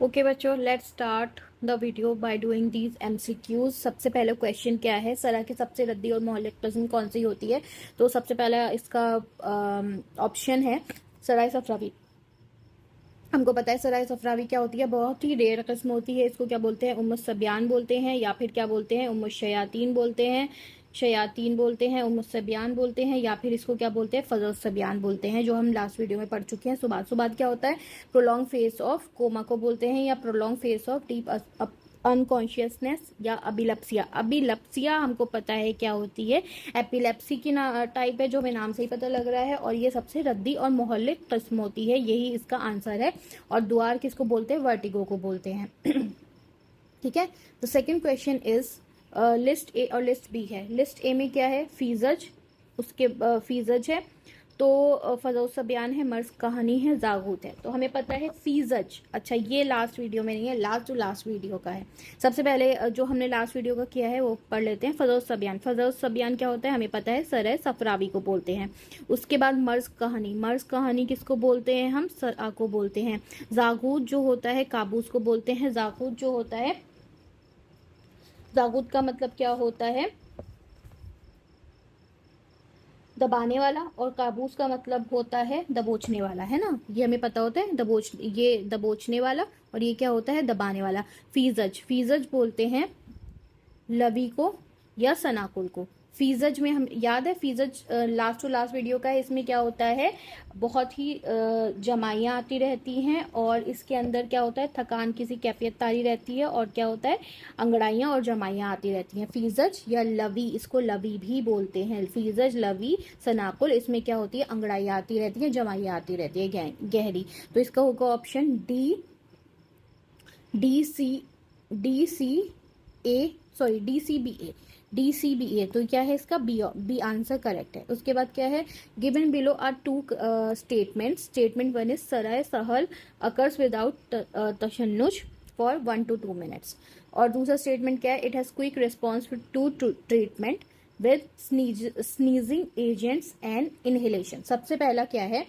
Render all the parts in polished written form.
Okay बच्चों, let's start the video by doing these MCQs. सबसे पहले क्वेश्चन क्या है, सरा की सबसे रद्दी और मोहल्लिक किस्म कौन सी होती है। तो सबसे पहला इसका ऑप्शन है सराय सफरावी। हमको पता है सराय सफरावी क्या होती है, बहुत ही रेयर किस्म होती है। इसको क्या बोलते हैं, उम्मुस सबियान बोलते हैं, या फिर क्या बोलते हैं, उम्मुस शयातीन बोलते हैं। शयातीन बोलते हैं, उम्मुस सबियान बोलते हैं, या फिर इसको क्या बोलते हैं, फजल सबियान बोलते हैं, जो हम लास्ट वीडियो में पढ़ चुके हैं। सुबाद सुबाद क्या होता है, प्रोलॉन्ग फेज ऑफ कोमा को बोलते हैं, या prolong phase of deep unconsciousness, या अबिलप्सिया। अबिलप्सिया हमको पता है क्या होती है, एपिलेप्सी की टाइप है, जो हमें नाम से ही पता लग रहा है, और ये सबसे रद्दी और मोहल्लिक किस्म होती है। यही इसका आंसर है। और दुआर किसको बोलते हैं, वर्टिगो को बोलते हैं। ठीक है। तो second question is list A और लिस्ट बी है। लिस्ट ए में क्या है, फीजज, उसके फीजज है, तो फजौसा बयान है, मर्ज कहानी है, जागूत है। तो हमें पता है फीजज। अच्छा, ये लास्ट वीडियो में नहीं है, लास्ट वीडियो का है। सबसे पहले जो हमने लास्ट वीडियो का किया है वो पढ़ लेते हैं। फजौसा बयान, फजौसा बयान क्या होता है हमें पता है, सराय सफरावी को बोलते हैं। उसके बाद मर्ज कहानी, मर्ज कहानी किसको बोलते हैं हम, सरा को बोलते हैं। जागूत जो होता है काबूस को बोलते हैं। जागूत जो होता है, जागूत का मतलब क्या होता है, दबाने वाला, और काबूस का मतलब होता है दबोचने वाला, है ना। ये हमें पता होता है, ये दबोचने वाला, और ये क्या होता है, दबाने वाला। फीजज, फीजज बोलते हैं लवी को या सनाकुल को। फीजज में हम याद है, फीजज लास्ट टू लास्ट वीडियो का है। इसमें क्या होता है, बहुत ही जमाइयाँ आती रहती हैं, और इसके अंदर क्या होता है, थकान किसी कैफियत तारी रहती है, और क्या होता है, अंगड़ाइयाँ और जमाइयाँ आती रहती हैं। फीजज या लवी, इसको लवी भी बोलते हैं। फीजज, लवी, सनाकुल, इसमें क्या होती है, अंगड़ाइयाँ आती रहती हैं, जमाइयाँ आती रहती है गहरी। तो इसका होगा ऑप्शन डी, डी सी ए, सॉरी डी सी बी ए। तो क्या है इसका बी आंसर करेक्ट है। उसके बाद क्या है, given below are two statement. Statement one is सराय सहल अकर्स विदाउट तशन्नुज फॉर 1 to 2 minutes। और दूसरा स्टेटमेंट क्या है, it has quick response to treatment with sneezing agents and inhalation. सबसे पहला क्या है,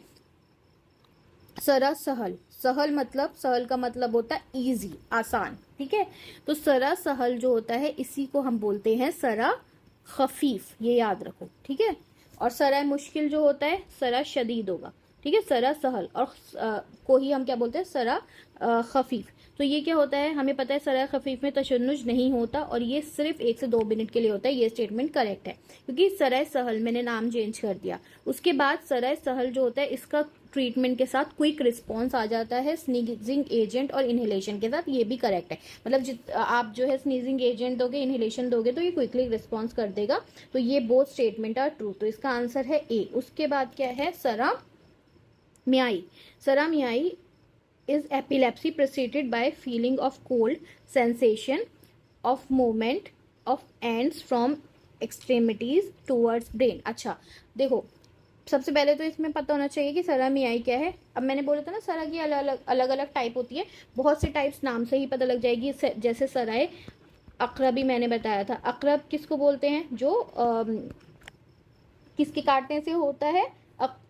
सरा सहल, सहल मतलब, सहल का मतलब होता है इजी, आसान। ठीक है। तो सरा सहल जो होता है, इसी को हम बोलते हैं सरा खफीफ, ये याद रखो। ठीक है। और सरा मुश्किल जो होता है, सरा शदीद होगा। ठीक है। सरा सहल और को ही हम क्या बोलते हैं, सरा खफीफ। तो ये क्या होता है, हमें पता है सरा खफीफ में तशन्नुज नहीं होता, और ये सिर्फ 1 से 2 मिनट के लिए होता है। ये स्टेटमेंट करेक्ट है, क्योंकि सराय सहल मैंने नाम चेंज कर दिया। उसके बाद सराय सहल जो होता है, इसका ट्रीटमेंट के साथ क्विक रिस्पॉन्स आ जाता है, स्नीजिंग एजेंट और इनहेलेशन के साथ। ये भी करेक्ट है, मतलब आप जो है स्नीजिंग एजेंट दोगे, इनहेलेशन दोगे, तो ये क्विकली रिस्पॉन्स कर देगा। तो ये बोथ स्टेटमेंट आर ट्रू। तो इसका आंसर है ए। उसके बाद क्या है, सरा म्याई। सरा म्याई is epilepsy preceded by feeling of cold sensation of movement of ends from extremities towards brain। अच्छा देखो, सबसे पहले तो इसमें पता होना चाहिए कि सरा मियाई क्या है। अब मैंने बोला था ना, सरा की अलग अलग टाइप होती है, बहुत से टाइप्स नाम से ही पता लग जाएगी। जैसे सराय अकरबी मैंने बताया था। अकरब किसको बोलते हैं, जो किसके काटने से होता है,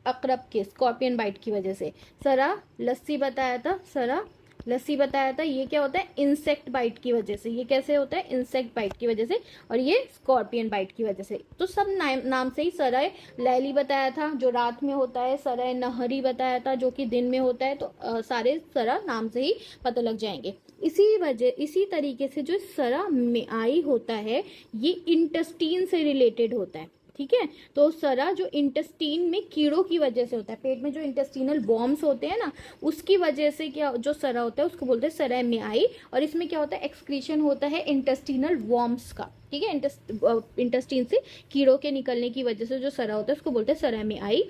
अकरब के स्कॉर्पियन बाइट की वजह से। सरा लस्सी बताया था, सरा लस्सी बताया था, ये क्या होता है, इंसेक्ट बाइट की वजह से। ये कैसे होता है, इंसेक्ट बाइट की वजह से, और ये स्कॉर्पियन बाइट की वजह से। तो सब नाम से ही। सराय लैली बताया था, जो रात में होता है। सराय नहरी बताया था, जो कि दिन में होता है। तो सारे सरा नाम से ही पता लग जाएंगे। इसी तरीके से जो सरा में आई होता है, ये इंटेस्टीन से रिलेटेड होता है। ठीक है। तो सरा जो इंटेस्टीन में कीड़ों की वजह से होता है, पेट में जो इंटेस्टिनल वॉर्म्स होते हैं ना, उसकी वजह से क्या जो सरा होता है, उसको बोलते हैं सरा में आई। और इसमें क्या होता है, एक्सक्रीशन होता है इंटेस्टिनल वॉर्म्स का। ठीक है। इंटेस्टीन से कीड़ों के निकलने की वजह से जो सरा होता है, उसको बोलते हैं सरा में आई।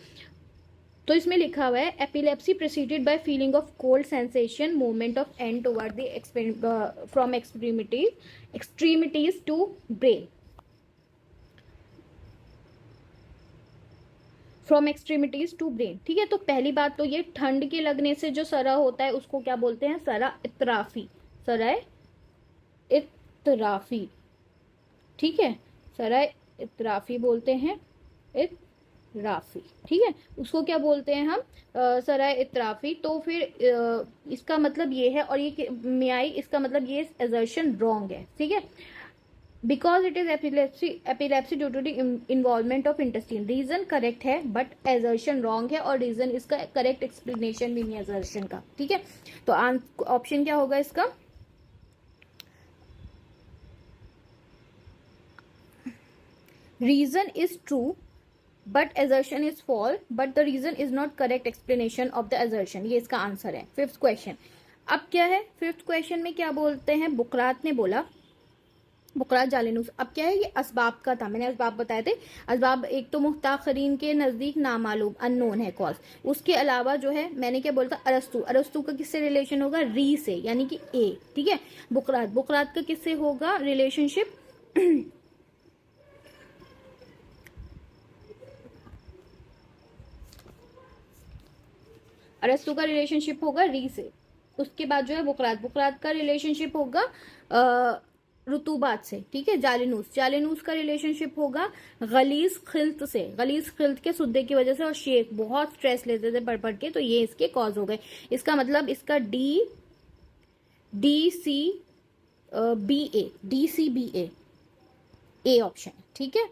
तो इसमें लिखा हुआ है, epilepsy preceded by feeling of cold sensation, movement of and toward the from extremities to brain, from extremities to brain. ठीक है। तो पहली बात तो ये, ठंड के लगने से जो सरा होता है, उसको क्या बोलते हैं, सरा इतराफी, सरा इतराफी। ठीक है। सरा इतराफी बोलते हैं, राफी, ठीक है, उसको क्या बोलते हैं हम, सराय इतराफी। तो फिर इसका मतलब ये है, और ये मियाई, इसका मतलब ये एजर्शन रॉन्ग है, ठीक है, because it is epilepsy due to the involvement of intestine. Reason correct है बट एजर्शन रॉन्ग है, और रीजन इसका करेक्ट एक्सप्लेनेशन भी नहीं है एजर्शन का, ठीक है। तो ऑप्शन क्या होगा इसका, reason is true but assertion is false, but the reason is not correct explanation of the assertion। ये इसका आंसर है। फिफ्थ क्वेश्चन, अब क्या है, फिफ्थ क्वेश्चन में क्या बोलते हैं, बुकरात ने बोला, बुकरात जालिनूस, अब क्या है, ये असबाब का था, मैंने असबाब बताए थे। असबाब एक तो मुख्ताखरीन के नजदीक नामालूम, अननोन है कॉज। उसके अलावा जो है मैंने क्या बोलता, अरस्तु, अरस्तु का किससे रिलेशन होगा, री से, यानी कि ए, ठीक है। बुकरात, बुकरात का किससे होगा रिलेशनशिप, अरस्तु का रिलेशनशिप होगा री से। उसके बाद जो है बुकरात, बुकरात का रिलेशनशिप होगा रुतूबात से, ठीक है। जालिनूस, जालिनूस का रिलेशनशिप होगा गलीज खिल्त से, गलीज खिल्त के सुद्दे की वजह से। और शेख बहुत स्ट्रेस लेते थे पढ़ पढ़ के, तो ये इसके कॉज हो गए। इसका मतलब इसका D C B A, D C B A option, ठीक है।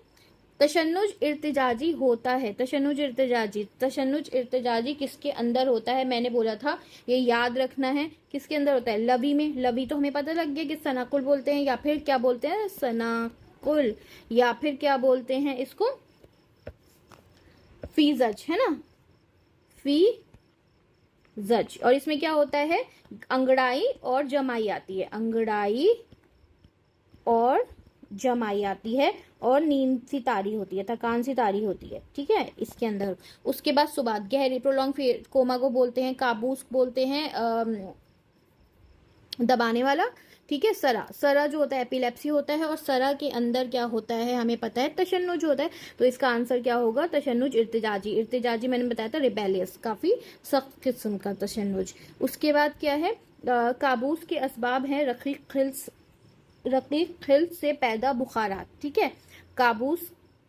तशन्नुज इर्तिजाजी होता है, तशन्नुज इर्तिजाजी, तशन्नुज इर्तिजाजी किसके अंदर होता है, मैंने बोला था ये याद रखना है, किसके अंदर होता है, लवी में। लवी तो हमें पता लग गया कि सनाकुल बोलते हैं, या फिर क्या बोलते हैं, सनाकुल, या फिर क्या बोलते हैं इसको, फीजज, है ना, फीजज। और इसमें क्या होता है, अंगड़ाई और जमाई आती है, अंगड़ाई और जमाई आती है, और नींद सी तारी होती है, थकान सी तारी होती है, ठीक है, इसके अंदर। उसके बाद सुबात, गहरी प्रोलॉन्ग कोमा को बोलते हैं, काबूस बोलते हैं दबाने वाला, ठीक है। सरा, सरा जो होता है एपिलेप्सी होता है, और सरा के अंदर क्या होता है हमें पता है, तशन्नुज होता है। तो इसका आंसर क्या होगा, तशन्नुज इर्तिजाजी। इर्तिजाजी मैंने बताया था रिबेलियस, काफी सख्त किस्म का तशन्नुज। उसके बाद क्या है, काबूस के असबाब हैं रकीक खिल्स से पैदा बुखारात, ठीक है। काबूस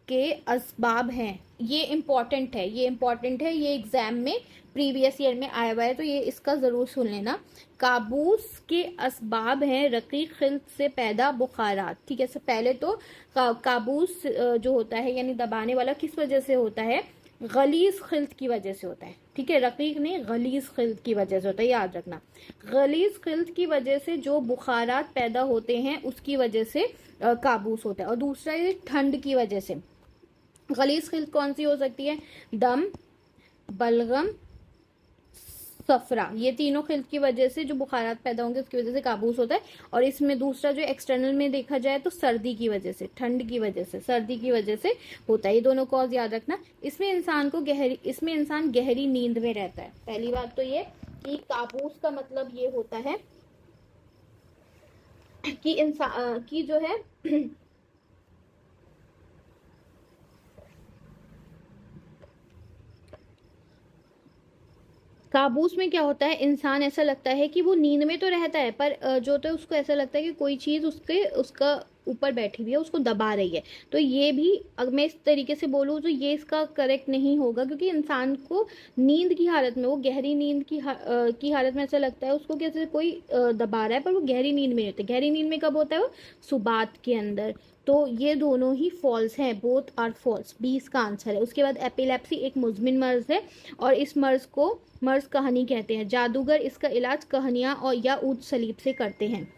के असबाब हैं, ये इंपॉर्टेंट है, ये इंपॉर्टेंट है, ये एग्जाम में प्रीवियस ईयर में आया हुआ है, तो ये इसका जरूर सुन लेना। काबूस के असबाब हैं रकीक खिल्त से पैदा बुखारात, ठीक है। पहले तो काबूस जो होता है यानी दबाने वाला किस वजह से होता है, गलीज खिल्त की वजह से होता है, ठीक है। रकीक नहीं, गलीज खिल्त की वजह से होता है, याद रखना। गलीज खिल्त की वजह से जो बुखारात पैदा होते हैं उसकी वजह से काबूस होता है। और दूसरा ये ठंड की वजह से। गलीज खिल्त कौन सी हो सकती है, दम, बलगम, सफरा, ये तीनों खिल्त की वजह से जो बुखारात पैदा होंगे उसकी वजह से काबूस होता है। और इसमें दूसरा जो एक्सटर्नल में देखा जाए तो सर्दी की वजह से, ठंड की वजह से, सर्दी की वजह से होता है। ये दोनों कॉज याद रखना। इसमें इंसान गहरी नींद में रहता है। पहली बात तो ये कि काबूस का मतलब ये होता है कि इंसान की जो है काबूस में क्या होता है, इंसान ऐसा लगता है कि वो नींद में तो रहता है, पर जो तो उसको ऐसा लगता है कि कोई चीज उसका ऊपर बैठी हुई है, उसको दबा रही है। तो ये भी अगर मैं इस तरीके से बोलूँ तो ये इसका करेक्ट नहीं होगा, क्योंकि इंसान को नींद की हालत में, वो गहरी नींद की हालत में ऐसा लगता है उसको कैसे कोई दबा रहा है, पर वो गहरी नींद में नहीं होता। गहरी नींद में कब होता है, वो सुबात के अंदर। तो ये दोनों ही फॉल्स हैं, बोथ आर फॉल्स, 20 का आंसर है। उसके बाद एपिलेप्सी एक मुजमिन मर्ज है, और इस मर्ज कहानी कहते हैं। जादूगर इसका इलाज कहानियां और या ऊद सलीब से करते हैं,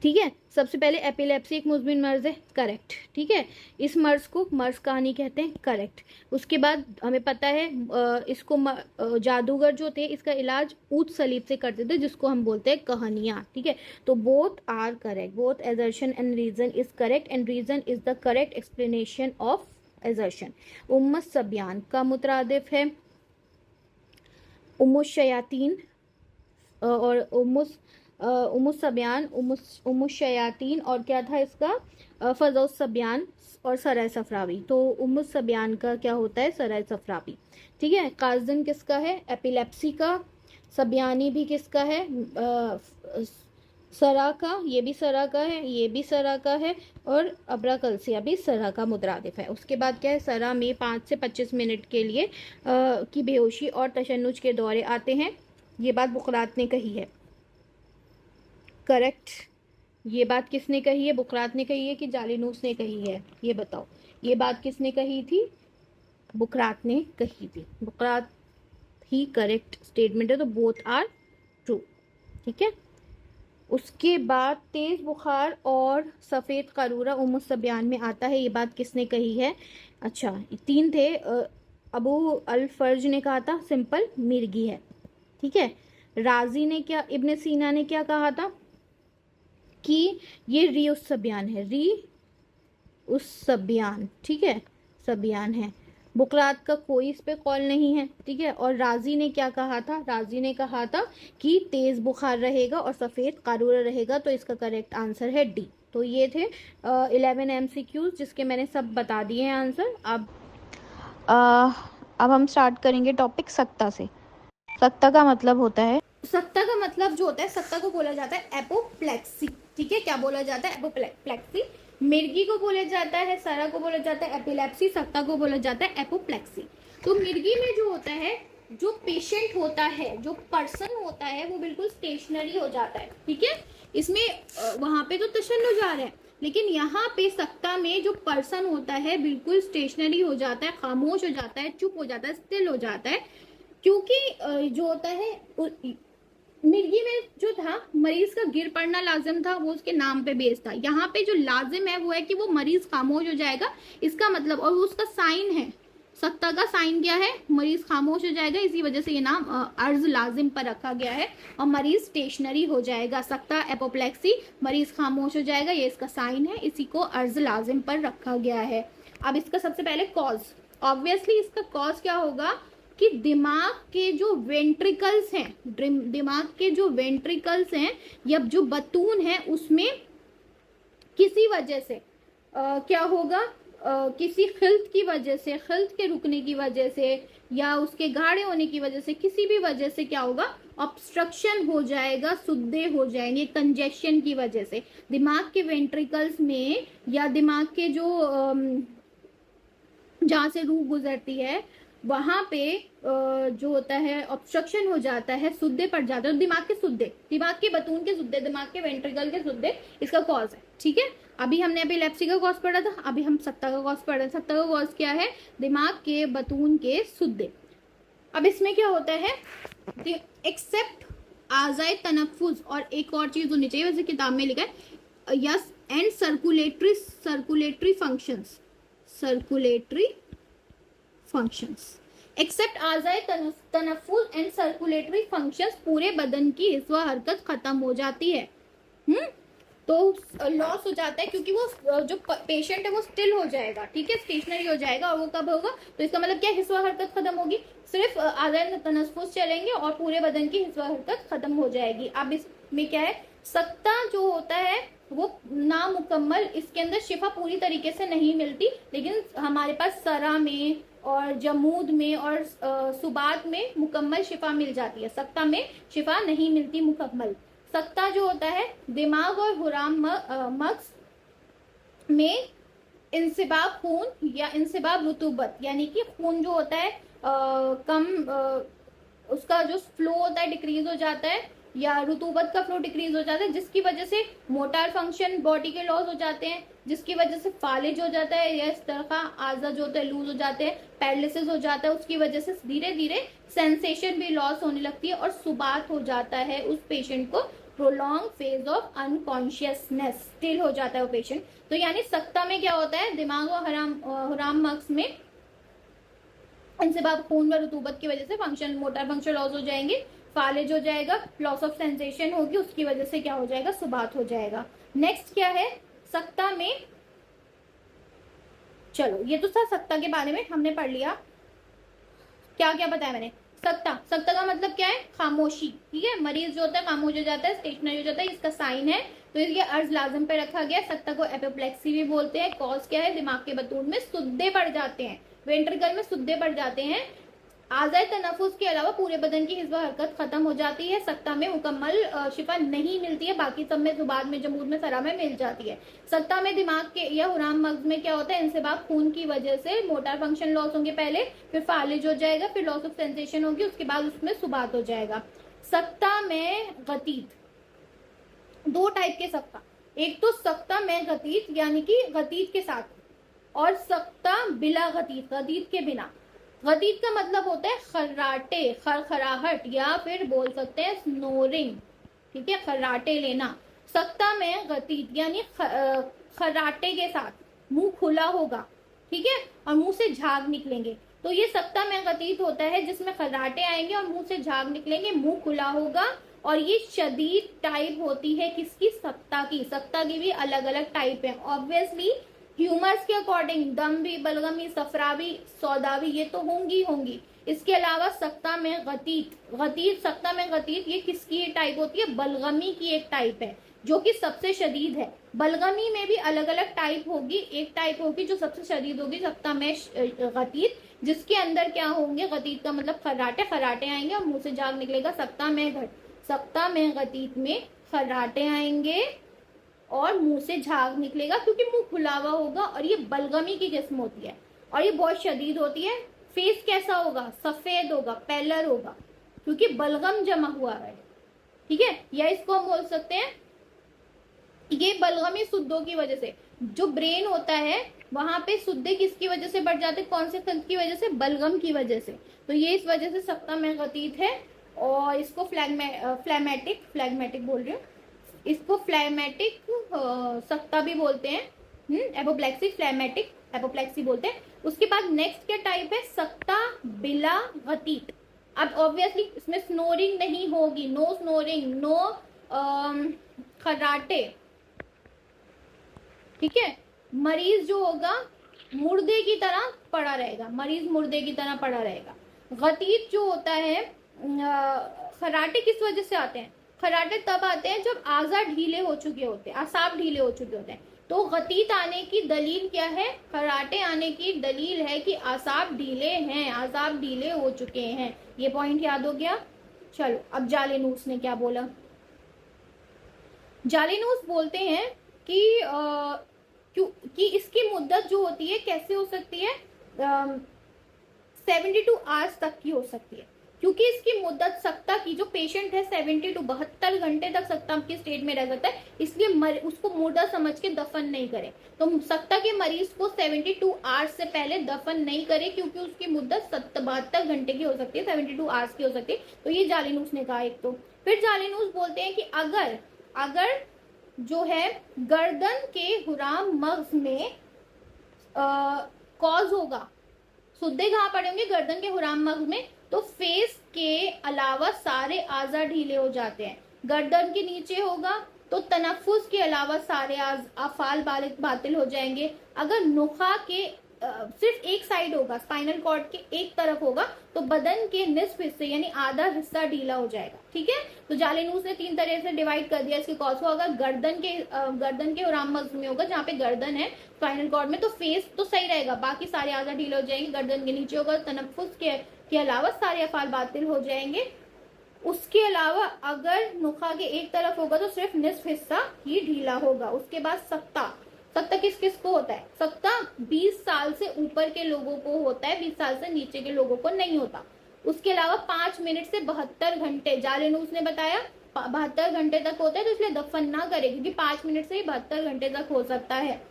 ठीक है। सबसे पहले एपिलेप्सी एक मुजमिन मर्ज है, करेक्ट, ठीक है। इस मर्ज को मर्ज कहानी कहते हैं, करेक्ट। उसके बाद हमें पता है इसको जादूगर जो थे इसका इलाज ऊद सलीब से करते थे, जिसको हम बोलते हैं कहानियां, ठीक है। तो both are correct, both assertion and reason is correct, and reason is the correct explanation of assertion. उम्मत सबियान का मुतरादिफ है उम्मुश शयातीन, और उम्मुस सबियान, उम्मुस शयातीन, और क्या था इसका फजौस सबियान और सराय सफरावी। तो उम्मुस सबियान का क्या होता है, सराय सफरावी, ठीक है। काजन किसका है, एपिलेप्सी का। सबियानी भी किसका है, सरा का, ये भी सरा का है, ये भी सरा का है, और अब्राकल्सिया भी सरा का मुतरादिफ है। उसके बाद क्या है, सरा में 5 से 25 मिनट के लिए की बेहोशी और तशन्नुज के दौरे आते हैं। ये बात बुकरात ने कही है, करेक्ट। ये बात किसने कही है, बुकरात ने कही है कि जालिनूस ने कही है, ये बताओ। ये बात किसने कही थी, बुकरात ने कही थी। बुकरात ही करेक्ट स्टेटमेंट है, तो बोथ आर ट्रू, ठीक है। उसके बाद तेज बुखार और सफ़ेद कारूरा उम्म सबियान में आता है, ये बात किसने कही है। अच्छा, 3 थे, अबू अल फर्ज ने कहा था सिंपल मिर्गी है, ठीक है। राजी ने क्या, इब्ने सीना ने क्या कहा था कि ये री उस सबियान है, री उस सबियान, ठीक है, सबियान है। बुकरात का कोई इस पे कॉल नहीं है, ठीक है। और राजी ने क्या कहा था, राजी ने कहा था कि तेज बुखार रहेगा और सफ़ेद कारूरा रहेगा, तो इसका करेक्ट आंसर है डी। तो ये थे 11 MCQs जिसके मैंने सब बता दिए हैं आंसर। अब हम स्टार्ट करेंगे टॉपिक सक्ता से। सक्ता का मतलब होता है, सक्ता का मतलब जो होता है, सक्ता को बोला जाता है एपोप्लेक्सी, ठीक है। क्या बोला जाता है, एपोप्लेक्सी। मिर्गी को बोला जाता है, सरा को बोला जाता है एपिलेप्सी, सक्ता को बोला जाता है एपोप्लेक्सी। तो मिर्गी में जो होता है, जो पेशेंट होता है, जो पर्सन होता है, वो बिल्कुल स्टेशनरी हो जाता है, ठीक है। इसमें वहां पे तो तशन्नुज आ रहा है, लेकिन यहाँ पे सक्ता में जो पर्सन होता है बिल्कुल स्टेशनरी हो जाता है, खामोश हो जाता है, चुप हो जाता है, स्टिल हो जाता है। क्योंकि जो होता है मिर्गी में जो था, मरीज का गिर पड़ना लाजिम था, वो उसके नाम पे बेस था। यहाँ पे जो लाजिम है वो है कि वो मरीज खामोश हो जाएगा, इसका मतलब, और उसका साइन है, सक्ता का साइन क्या है, मरीज खामोश हो जाएगा, इसी वजह से ये नाम अर्ज लाजिम पर रखा गया है। और मरीज स्टेशनरी हो जाएगा, सक्ता एपोप्लेक्सी, मरीज खामोश हो जाएगा, ये इसका साइन है, इसी को अर्ज लाजिम पर रखा गया है। अब इसका सबसे पहले कॉज, ऑब्वियसली इसका कॉज क्या होगा कि दिमाग के जो वेंट्रिकल्स हैं, दिमाग के जो वेंट्रिकल्स हैं या जो बतून है, उसमें किसी वजह से क्या होगा, किसी खिल्त की वजह से, खिल्त के रुकने की वजह से, या उसके गाढ़े होने की वजह से, किसी भी वजह से क्या होगा, ऑब्स्ट्रक्शन हो जाएगा, सुद्दे हो जाएंगे कंजेशन की वजह से। दिमाग के वेंट्रिकल्स में या दिमाग के जो जहाँ से रूह गुजरती है, वहां पे जो होता है ऑब्स्ट्रक्शन हो जाता है, सुद्दे पड़ जाते हैं, दिमाग के सुद्दे, दिमाग के बतून के सुद्दे, दिमाग के वेंट्रिकल के सुद्दे इसका कॉज है, ठीक है। अभी हमने एपिलेप्सी का कॉज पढ़ा था, अभी हम सक्ता का कॉज पढ़ रहे हैं। सक्ता का कॉज क्या है, दिमाग के बतून के सुद्दे। अब इसमें क्या होता है, एक्सेप्ट आज़ाए तनफ्फुज, और एक और चीज होनी चाहिए, वैसे किताब में लिखा है, yes, and circulatory functions, circulatory functions, except आज़ाए तनफ्फुज एंड सर्कुलेटरी फंक्शंस, पूरे बदन की हिस्सा हरकत खत्म हो जाती है। तो लॉस हो जाता है, क्योंकि वो जो पेशेंट है वो स्टिल हो जाएगा, ठीक है, स्टेशनरी हो जाएगा। और वो कब होगा, तो इसका मतलब क्या, हिस्सा हरकत खत्म होगी, सिर्फ आज़ाए तनफ्फुज चलेंगे और पूरे बदन की हिस्सा हरकत खत्म हो जाएगी। अब इसमें क्या है, सक्ता जो होता है वो नामुकम्मल, इसके अंदर शिफा पूरी तरीके से नहीं मिलती, लेकिन हमारे पास सरा में और जमूद में और सुबात में मुकम्मल शिफा मिल जाती है। सक्ता में शिफा नहीं मिलती मुकम्मल। सक्ता जो होता है, दिमाग और हुराम मग्ज में इंसिबाब खून या इंसिबाब रुतूबत, यानी कि खून जो होता है कम, उसका जो फ्लो होता है डिक्रीज हो जाता है, या रुतूबत का फ्लो डिक्रीज हो जाता है, जिसकी वजह से मोटार फंक्शन बॉडी के लॉस हो जाते हैं, जिसकी वजह से फालिज हो जाता है, या इस तरह का आज़ा जो होता है लूज हो जाते हैं, पैरालिसिस हो जाता है, उसकी वजह से धीरे धीरे सेंसेशन भी लॉस होने लगती है और सुबात हो जाता है उस पेशेंट को, prolong phase of unconsciousness, still हो जाता है वो पेशेंट। तो यानी सक्ता में क्या होता है, दिमाग और हुराम मग्ज में इंसिबाब खून व रुतूबत की वजह से फंक्शन, मोटर फंक्शन लॉस हो जाएंगे, फालिज हो जाएगा, लॉस ऑफ सेंसेशन होगी, उसकी वजह से क्या हो जाएगा, सुबात हो जाएगा। नेक्स्ट क्या है सक्ता में, चलो ये तो था सक्ता के बारे में हमने पढ़ लिया। क्या क्या बताया मैंने, सक्ता, सक्ता का मतलब क्या है, खामोशी, ठीक है। मरीज जो होता है खामोश हो जाता है, स्टेशनरी हो जाता है, इसका साइन है, तो ये अर्ज लाजम पे रखा गया। सक्ता को एपोप्लेक्सी भी बोलते हैं। कॉज क्या है, दिमाग के बतून में सुद्दे पड़ जाते हैं, वेंट्रिकल में सुद्दे पड़ जाते हैं, आज़ाद तनफुस के अलावा पूरे बदन की हिस्सा हरकत खत्म हो जाती है। सख्ता में मुकम्मल शिफा नहीं मिलती है, बाकी सब में जुबान में, जमूद में, सरा में मिल जाती है। सख्ता में दिमाग के या हुराम मगज में क्या होता है, इंसिबाक खून की वजह से मोटार फंक्शन लॉस होंगे पहले, फिर फालिज हो जाएगा, फिर लॉस ऑफ सेंसेशन होगी, उसके बाद उसमें सुबात हो जाएगा। सख्ता में गतीत, दो टाइप के सख्ता, एक तो सख्ता में गतीत यानी कि गतीत के साथ, और सख्ता बिला गतीत, गतीत के बिना। गतीत का मतलब होता है खर्राटे, खरखराहट, या फिर बोल सकते हैं स्नोरिंग, ठीक है, खर्राटे लेना। सख्ता में गतीत यानी खर्राटे के साथ, मुंह खुला होगा, ठीक है, और मुंह से झाग निकलेंगे, तो ये सख्ता में गतीत होता है जिसमें खर्राटे आएंगे और मुंह से झाग निकलेंगे, मुंह खुला होगा। और ये शदीद टाइप होती है किसकी, सख्ता की। सख्ता की भी अलग अलग टाइप है ऑब्वियसली, ह्यूमर्स के अकॉर्डिंग दम भी, बलगमी, सफरावी, सौदावी, ये तो होंगी। इसके अलावा सख्ता में गतीत, सख्ता में गतीत ये किसकी टाइप होती है, बलगमी की एक टाइप है जो कि सबसे शदीद है। बलगमी में भी अलग अलग टाइप होगी, एक टाइप होगी जो सबसे शदीद होगी सख्ता में गतीत, जिसके अंदर क्या होंगे, गतीत का मतलब खर्राटे आएंगे और मुंह से झाग निकलेगा। सख्ता में गतीत में खर्राटे आएंगे और मुंह से झाग निकलेगा क्योंकि मुंह खुला हुआ होगा, और ये बलगमी की किस्म होती है और ये बहुत शदीद होती है। फेस कैसा होगा, सफेद होगा, पेलर होगा, क्योंकि बलगम जमा हुआ है, ठीक है। या इसको हम बोल सकते हैं, ये बलगमी सुद्दों की वजह से, जो ब्रेन होता है वहां पे सुद्दे किसकी वजह से बढ़ जाते हैं, कौन से तंत्र की वजह से, बलगम की वजह से, तो ये इस वजह से सख्ता में गतीत है। और इसको फ्लैगमेटिक बोल रही हूँ, इसको फ्लैमेटिक सख्ता भी बोलते हैं, एपोप्लेक्सी, फ्लैमेटिक एपोप्लेक्सी बोलते हैं। उसके बाद नेक्स्ट क्या टाइप है, सख्ता बिला गतीत। अब ऑब्वियसली इसमें स्नोरिंग नहीं होगी, नो स्नोरिंग, नो खर्राटे, ठीक है। मरीज जो होगा मुर्दे की तरह पड़ा रहेगा, मरीज मुर्दे की तरह पड़ा रहेगा। गतीत जो होता है, खर्राटे किस वजह से आते हैं, खर्राटे तब आते हैं जब आज़ा ढीले हो चुके होते हैं, असाब ढीले हो चुके होते हैं। तो गतीत आने की दलील क्या है, खर्राटे आने की दलील है कि आसाब ढीले हैं, आसाब ढीले हो चुके हैं। ये पॉइंट याद हो गया। चलो अब जालिनूस ने क्या बोला, जालिनूस बोलते हैं कि इसकी मुद्दत जो होती है कैसे हो सकती है, 72 आवर्स तक की हो सकती है, क्योंकि इसकी मुद्दत सख्ता की, जो पेशेंट है 72 घंटे तक सख्ता की स्टेट में रह सकता है, इसलिए उसको मुर्दा समझ के दफन नहीं करें। तो सख्ता के मरीज को 72 आवर्स से पहले दफन नहीं करें, क्योंकि उसकी मुद्दत 72 घंटे की हो सकती है, 72 आवर्स की हो सकती है। तो ये जालिनूस ने कहा एक तो। फिर जालिनूस बोलते हैं कि अगर जो है गर्दन के हुराम मगज में कॉज होगा, सुद्दे कहाँ पड़े होंगे, गर्दन के हुराम मगज में, तो फेस के अलावा सारे आज़ा ढीले हो जाते हैं। गर्दन के नीचे होगा तो तनफ्फुस के अलावा सारे अफाल बातिल हो जाएंगे। अगर नुखा के सिर्फ एक साइड होगा, स्पाइनल कॉर्ड के एक तरफ होगा, तो बदन के निस्फ हिस्से यानी आधा हिस्सा ढीला हो जाएगा, ठीक है। तो जालिनूस ने 3 तरह से डिवाइड कर दिया इसके कॉज को। अगर गर्दन के हुराम मगज में होगा, जहाँ पे गर्दन है स्पाइनल कॉर्ड में, तो फेस तो सही रहेगा, बाकी सारे आधा ढीले हो जाएंगे। गर्दन के नीचे होगा, तनफ्फुस के अलावा सारे अफाल बातिल हो जाएंगे। उसके अलावा अगर नुखा के एक तरफ होगा तो सिर्फ निस्फ हिस्सा ही ढीला होगा। उसके बाद सख्ता किस को होता है, सख्ता 20 साल से ऊपर के लोगों को होता है, 20 साल से नीचे के लोगों को नहीं होता। उसके अलावा 5 मिनट से 72 घंटे, जालिनूस ने बताया 72 घंटे तक होता है, तो इसलिए दफन ना करें, क्योंकि 5 मिनट से ही 72 घंटे तक हो सकता है।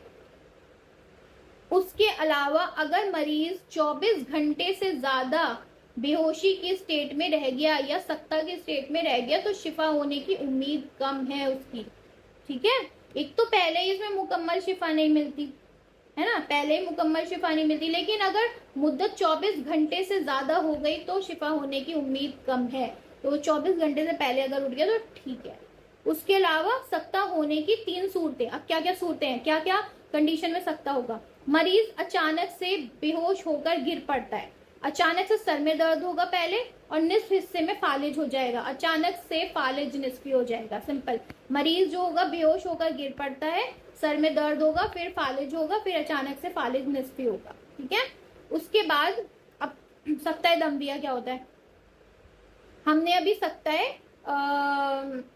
उसके अलावा अगर मरीज 24 घंटे से ज्यादा बेहोशी की स्टेट में रह गया या सख्ता की स्टेट में रह गया, तो शिफा होने की उम्मीद कम है उसकी, ठीक है। एक तो पहले ही इसमें मुकम्मल शिफा नहीं मिलती है ना, पहले ही मुकम्मल शिफा नहीं मिलती, लेकिन अगर मुद्दत 24 घंटे से ज्यादा हो गई तो शिफा होने की उम्मीद कम है। तो 24 घंटे से पहले अगर उठ गया तो ठीक है। उसके अलावा सख्ता होने की 3 सूरतें, अब क्या क्या सूरतें हैं, क्या क्या कंडीशन में सख्ता होगा। मरीज अचानक से बेहोश होकर गिर पड़ता है, अचानक से सर में दर्द होगा पहले और निस्फ हिस्से में फालिज हो जाएगा, अचानक से फालिज निस्फी हो जाएगा, सिंपल। मरीज जो होगा बेहोश होकर गिर पड़ता है, सर में दर्द होगा, फिर फालिज होगा, फिर अचानक से फालिज निस्फी होगा, ठीक है। उसके बाद अब सक्ता दम्बिया क्या होता है? हमने अभी सक्ता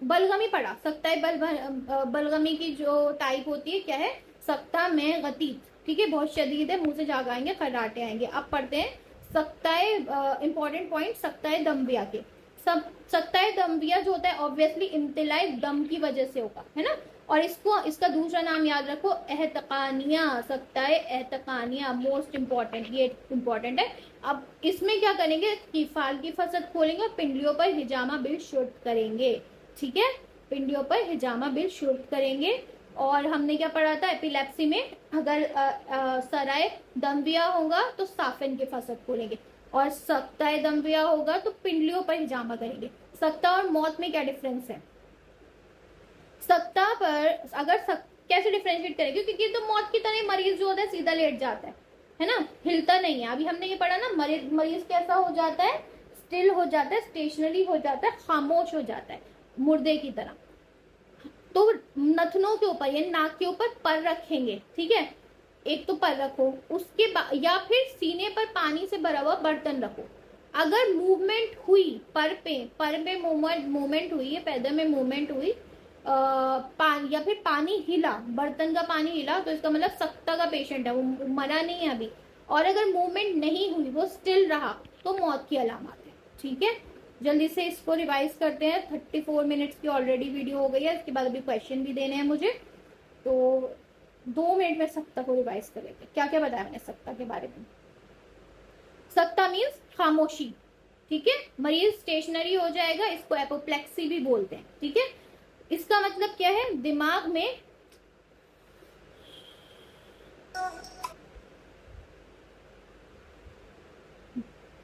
बलगमी पढ़ा। सक्ता बलगमी की जो टाइप होती है क्या है? सक्ता में गतीत, ठीक है, बहुत शदीद है, मुंह से झाग आएंगे, खर्राटे आएंगे। अब पढ़ते हैं सक्ताए, इंपॉर्टेंट पॉइंट सक्ताए दम्बिया के। सब सक्ताए दम्बिया जो होता है ऑब्वियसली इम्तिलाई दम की वजह से होगा, है ना। और इसको, इसका दूसरा नाम याद रखो, एहतकानिया। सक्ताए एहतकानिया मोस्ट इंपॉर्टेंट, ये इंपॉर्टेंट है। अब इसमें क्या करेंगे कि फाल की फसद खोलेंगे और पिंडलियों पर हिजामा बिल शुरू करेंगे, ठीक है, पिंडलियों पर हिजामा बिल शुरू करेंगे। और हमने क्या पढ़ा था एपिलेप्सी में, अगर सराय दम्बिया होगा तो साफिन की फसद खोलेंगे, और सक्ताए दम्बिया होगा तो पिंडलियों पर हिजामा करेंगे। सक्ता और मौत में क्या डिफरेंस है? सक्ता पर अगर कैसे डिफ्रेंशिएट करेंगे, क्योंकि तो मौत की तरह मरीज जो होता है सीधा लेट जाता है ना, हिलता नहीं है। अभी हमने ये पढ़ा ना, मरीज कैसा हो जाता है? स्टिल हो जाता है, स्टेशनरी हो जाता है, खामोश हो जाता है, मुर्दे की तरह। तो नथनों के ऊपर या नाक के ऊपर पर रखेंगे, ठीक है, एक तो पर रखो, उसके बाद या फिर सीने पर पानी से भरा हुआ बर्तन रखो। अगर मूवमेंट हुई पर पे मूवमेंट हुई, पैदे में मूवमेंट हुई, पानी या फिर पानी हिला, बर्तन का पानी हिला, तो इसका मतलब सक्ता का पेशेंट है, वो मरा नहीं है अभी। और अगर मूवमेंट नहीं हुई, वो स्टिल रहा, तो मौत की अलामत है, ठीक है। जल्दी से इसको रिवाइज करते हैं। 34 मिनट्स की ऑलरेडी वीडियो हो गई है, इसके बाद अभी क्वेश्चन भी देने हैं मुझे, तो 2 मिनट में सक्ता को रिवाइज करेंगे। क्या क्या बताया मैंने सक्ता के बारे में? सक्ता मीन्स खामोशी, ठीक है, मरीज स्टेशनरी हो जाएगा, इसको एपोप्लेक्सी भी बोलते हैं, ठीक है। इसका मतलब क्या है? दिमाग में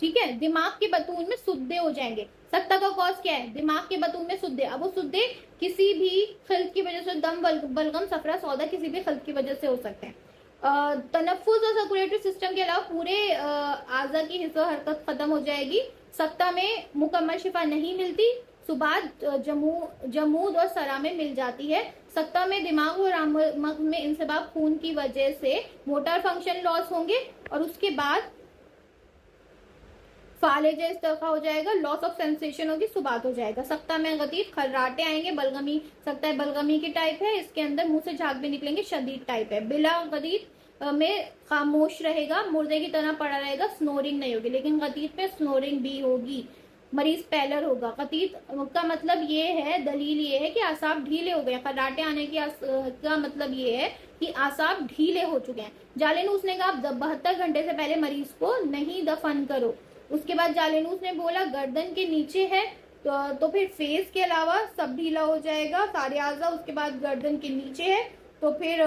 ठीक है, दिमाग के बतून में सुद्दे हो जाएंगे। सक्ता का कॉज क्या है? दिमाग के बतून में सुद्दे। अब वो सुद्दे किसी भी खल्क की वजह से, दम, बलगम, सफरा, सौदा, किसी भी खल्क की वजह से हो सकते हैं। तनफ्फुस और सर्कुलेटरी सिस्टम के अलावा पूरे आज़ा की हिस्सा हरकत खत्म हो जाएगी। सक्ता में मुकम्मल शिफा नहीं मिलती, सुबात जमूद और सरा में मिल जाती है। सक्ता में दिमाग और मगज में इंसबाब खून की वजह से मोटर फंक्शन लॉस होंगे, और उसके बाद फालेजा इस तरह का हो जाएगा, लॉस ऑफ सेंसेशन होगी, सुबात हो जाएगा। सक्ता में गतीत, खर्राटे आएंगे, बलगमी, सकता है बलगमी की टाइप है, इसके अंदर मुंह से झाग भी निकलेंगे, शदीद टाइप है। बिला गतीत में खामोश रहेगा, मुर्दे की तरह पड़ा रहेगा, स्नोरिंग नहीं होगी, लेकिन गतीत में स्नोरिंग भी होगी, मरीज पैलर होगा। गतीत का मतलब ये है, दलील ये है कि आसाब ढीले हो गए। खर्राटे आने की का मतलब ये है कि आसाब ढीले हो चुके हैं। जालेनूस ने कहा 72 घंटे से पहले मरीज को नहीं दफन करो। उसके बाद जालेनूस ने बोला गर्दन के नीचे है, तो फिर फेस के अलावा सब ढीला हो जाएगा, सारे आज़ा। उसके बाद गर्दन के नीचे है, तो फिर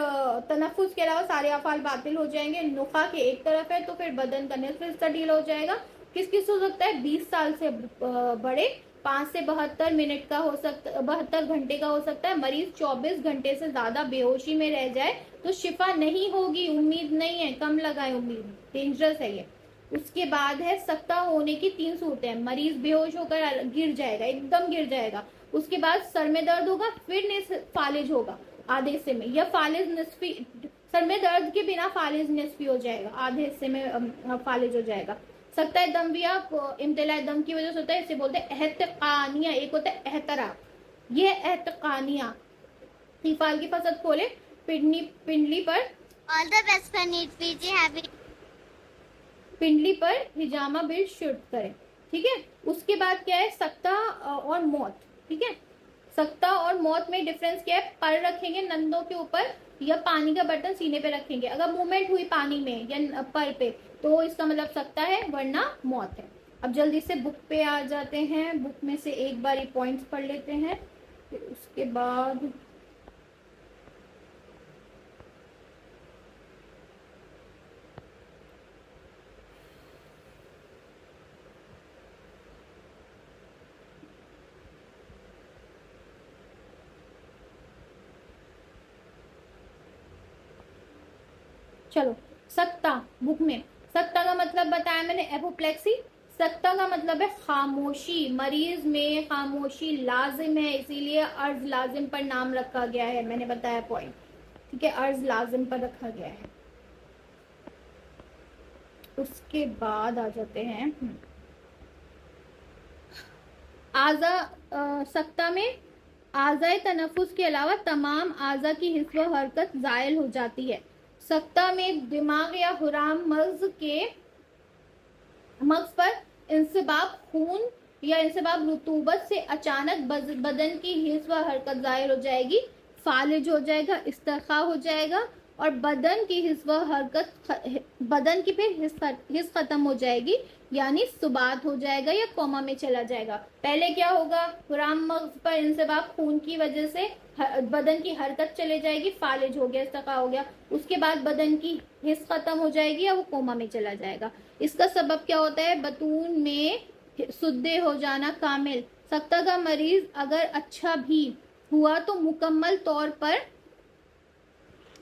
तनफ्फुस के अलावा सारे अफाल बातिल हो जाएंगे। नुखा के एक तरफ है, तो फिर बदन का निसफ हिस्सा ढीला हो जाएगा। किस किस हो सकता है? 20 साल से बड़े, 5 से 72 मिनट का हो सकता, 72 घंटे का हो सकता है। मरीज 24 घंटे से ज्यादा बेहोशी में रह जाए तो शिफा नहीं होगी, उम्मीद नहीं है, कम लगाए उम्मीद, डेंजरस है ये। उसके बाद है सक्ता होने की 3 सूरतें। मरीज बेहोश होकर गिर जाएगा, एकदम गिर जाएगा। उसके बाद सर में दर्द होगा, फिर फालिज होगा आधे हिस्से में, या फालिज निस्फी, सर में दर्द के बिना फालिज निस्फी हो जाएगा, आधे हिस्से में फालिज हो जाएगा। सकता है दम भी आप इम्तिला दम की वजह से होता है, इसे बोलते हैं एहतकानिया। एक होता है एहतरा, ये एहतकानिया। फाल की फसद खोले, पिंडली पर all the best for NEET PG हैवी, पिंडली पर हिजामा बिल शुरू करें, ठीक है। उसके बाद क्या है? सक्ता और मौत, ठीक है। सक्ता और मौत में डिफरेंस क्या है? पर रखेंगे नंदों के ऊपर, या पानी का बर्तन सीने पे रखेंगे। अगर मूवमेंट हुई पानी में या पर पे, तो इसका मतलब सकता है, वरना मौत है। अब जल्दी से बुक पे आ जाते हैं, बुक में से एक बार पॉइंट्स पढ़ लेते हैं, फिर उसके बाद चलो। सक्ता बुक में, सक्ता का मतलब बताया मैंने, एपोप्लेक्सी। सक्ता का मतलब है खामोशी, मरीज में खामोशी लाजिम है, इसीलिए अर्ज लाजिम पर नाम रखा गया है, मैंने बताया पॉइंट, ठीक है, अर्ज लाजिम पर रखा गया है। उसके बाद आ जाते हैं सख्ता में आज़ाए तनफुस के अलावा तमाम आज़ा की हिस्स व हरकत ज़ायल हो जाती है। सख्ता में दिमाग या हुराम मग़ज़ पर इंसिबाब खून या इंसिबाब रुतूबत से अचानक बदन की हिस्स व हरकत ज़ाहिर हो जाएगी, फालिज हो जाएगा, इस्तिरखा हो जाएगा और बदन की हिस्स व हरकत बदन की फिर हिस्स खत्म हो जाएगी, यानी सुबात हो जाएगा या कोमा में चला जाएगा। पहले क्या होगा, हुराम मग़ज़ पर इंसिबाब खून की वजह से बदन की हरकत चले जाएगी, फालिज हो गया, इस्तिरखा हो गया। उसके बाद बदन की हिस्स खत्म हो जाएगी या वो कोमा में चला जाएगा। इसका सबब क्या होता है, बतून में सुद्दे हो जाना कामिल। सख्ता का मरीज अगर अच्छा भी हुआ तो मुकम्मल तौर पर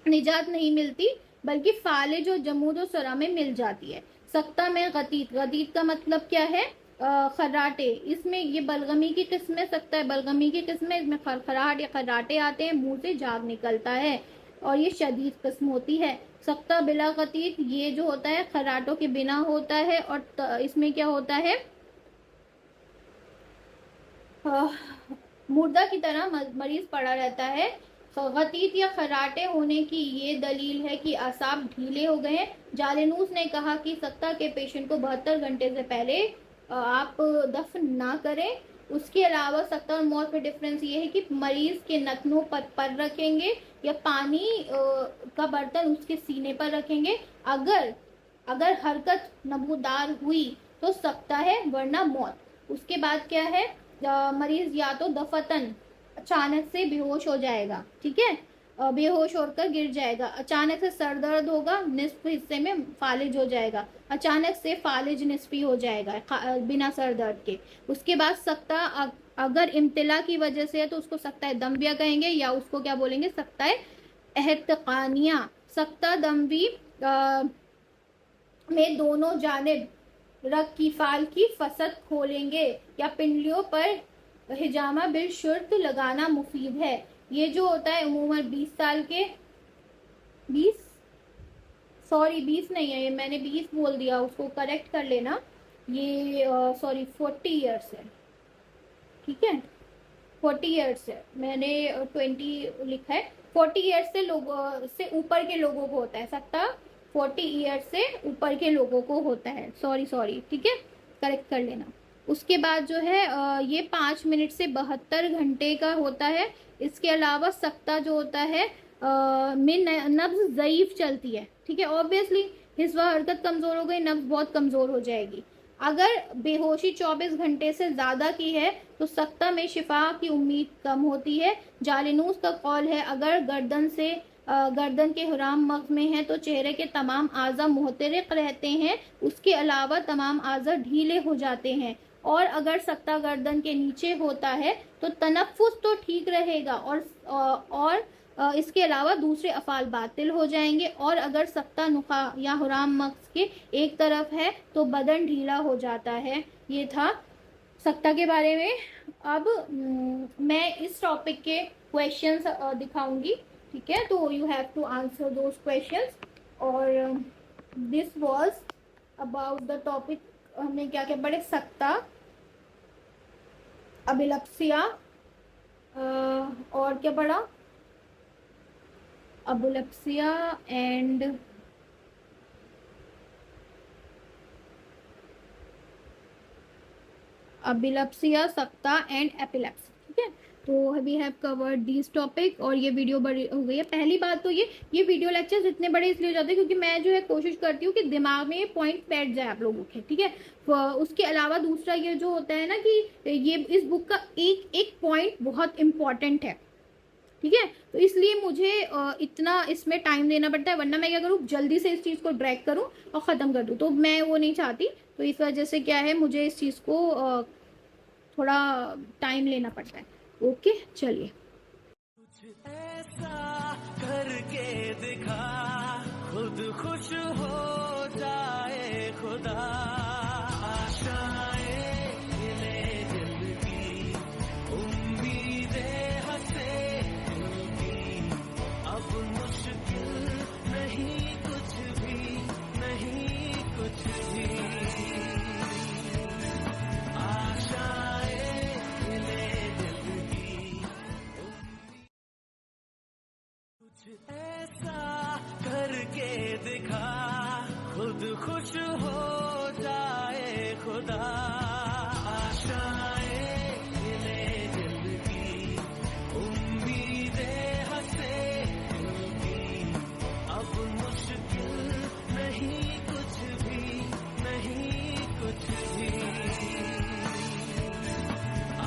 निजात नहीं मिलती, बल्कि फालिज और जमूद और सरा में मिल जाती है। सख्ता में गतीत का मतलब क्या है, खर्राटे। इसमें ये बलगमी की किस्में, सख्ता है बलगमी की किस्में, इसमें खराट या खर्राटे आते हैं, मुंह से झाग निकलता है और ये शदीद किस्म होती है। सख्ता बिला गतीत ये जो होता है खर्राटों के बिना होता है और इसमें क्या होता है, मुर्दा की तरह मरीज पड़ा रहता है। गतीत या खराटे होने की ये दलील है कि आसाब ढीले हो गए हैं। जालिनूस ने कहा कि सख्ता के पेशेंट को 72 घंटे से पहले आप दफन ना करें। उसके अलावा सख्ता और मौत में डिफरेंस ये है कि मरीज के नथनों पर रखेंगे या पानी का बर्तन उसके सीने पर रखेंगे। अगर हरकत नमूदार हुई तो सख्ता है, वरना मौत। उसके बाद क्या है, मरीज या तो दफतन अचानक से बेहोश हो जाएगा, ठीक है, बेहोश होकर गिर जाएगा। अचानक से सर दर्द होगा, निस्फ हिस्से में फालिज हो जाएगा। अचानक से फालिज निस्फी हो जाएगा बिना सर दर्द के। उसके बाद सख्ता अगर इम्तिला की वजह से है तो उसको सख्ता दम्बिया कहेंगे या उसको क्या बोलेंगे, सख्ता एहतकानिया। सख्ता दम्बी में दोनों जानिब रग की फाल की फसद खोलेंगे या पिंडलियों पर हिजामा बिल शुर्त लगाना मुफीद है। ये जो होता है उम्र 20 साल के 20 नहीं है, ये मैंने 20 बोल दिया, उसको करेक्ट कर लेना। ये 40 ईयर्स है, ठीक है, 40 ईयर्स है, मैंने 20 लिखा है। 40 ईयर्स से ऊपर के लोगों को होता है सख्ता, 40 ईयर्स से ऊपर के लोगों को होता है। सॉरी, ठीक है, करेक्ट कर लेना। उसके बाद जो है ये 5 मिनट से 72 घंटे का होता है। इसके अलावा सख्ता जो होता है में नब्ज ज़ईफ चलती है, ठीक है, ऑब्वियसली हिस्स व हरकत कमज़ोर हो गई, नब्ज बहुत कमज़ोर हो जाएगी। अगर बेहोशी 24 घंटे से ज़्यादा की है तो सख्ता में शिफा की उम्मीद कम होती है। जालिनूस का कौल है अगर गर्दन के हुराम मग़ज़ में है तो चेहरे के तमाम आज़ा मुहतरिक रहते हैं, उसके अलावा तमाम आज़ा ढीले हो जाते हैं। और अगर सख्ता गर्दन के नीचे होता है तो तनफ्फुस तो ठीक रहेगा और इसके अलावा दूसरे अफ़ाल बातिल हो जाएंगे। और अगर सख्ता नुका या हुराम मग़ज़ के एक तरफ है तो बदन ढीला हो जाता है। ये था सख्ता के बारे में। अब मैं इस टॉपिक के क्वेश्चंस दिखाऊंगी, ठीक है, तो you have to answer those questions. और this was about the topic, हमने क्या क्या पढ़े, सख्ता, अबिलप्सिया, और क्या पढ़ा, अबिलप्सिया एंड अबिलप्सिया, सख्ता एंड एपिलेप्सी, ठीक है। तो we have covered this topic और ये वीडियो बड़ी हो गई है। पहली बात तो ये वीडियो लेक्चर्स इतने बड़े इसलिए हो जाते हैं क्योंकि मैं जो है कोशिश करती हूँ कि दिमाग में ये पॉइंट बैठ जाए आप लोगों के, ठीक है। उसके अलावा दूसरा ये जो होता है ना कि ये इस बुक का एक एक पॉइंट बहुत इम्पॉर्टेंट है, ठीक है, तो इसलिए मुझे इतना इसमें टाइम देना पड़ता है, वरना मैं क्या करूँ, जल्दी से इस चीज़ को ड्रैग करूँ और ख़त्म कर दूँ, तो मैं वो नहीं चाहती। तो इस वजह से क्या है, मुझे इस चीज़ को थोड़ा टाइम लेना पड़ता है। ओके, चलिए। कुछ ऐसा करके दिखा, खुद खुश हो जाए खुदा। आशाएं हिले दिल की, उम्मीदें हंसे दिल की, अब मुश्किल नहीं कुछ भी, नहीं कुछ खुश हो जाए खुदा। आशाएं खिले दिल की, उम्मीदें हंसे दिल की, अब मुश्किल नहीं कुछ भी, नहीं कुछ भी।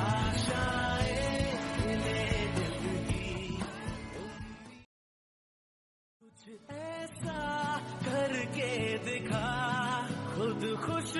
आशाएं खिले दिल की, कुछ ऐसा करके दिखा, खुद खुश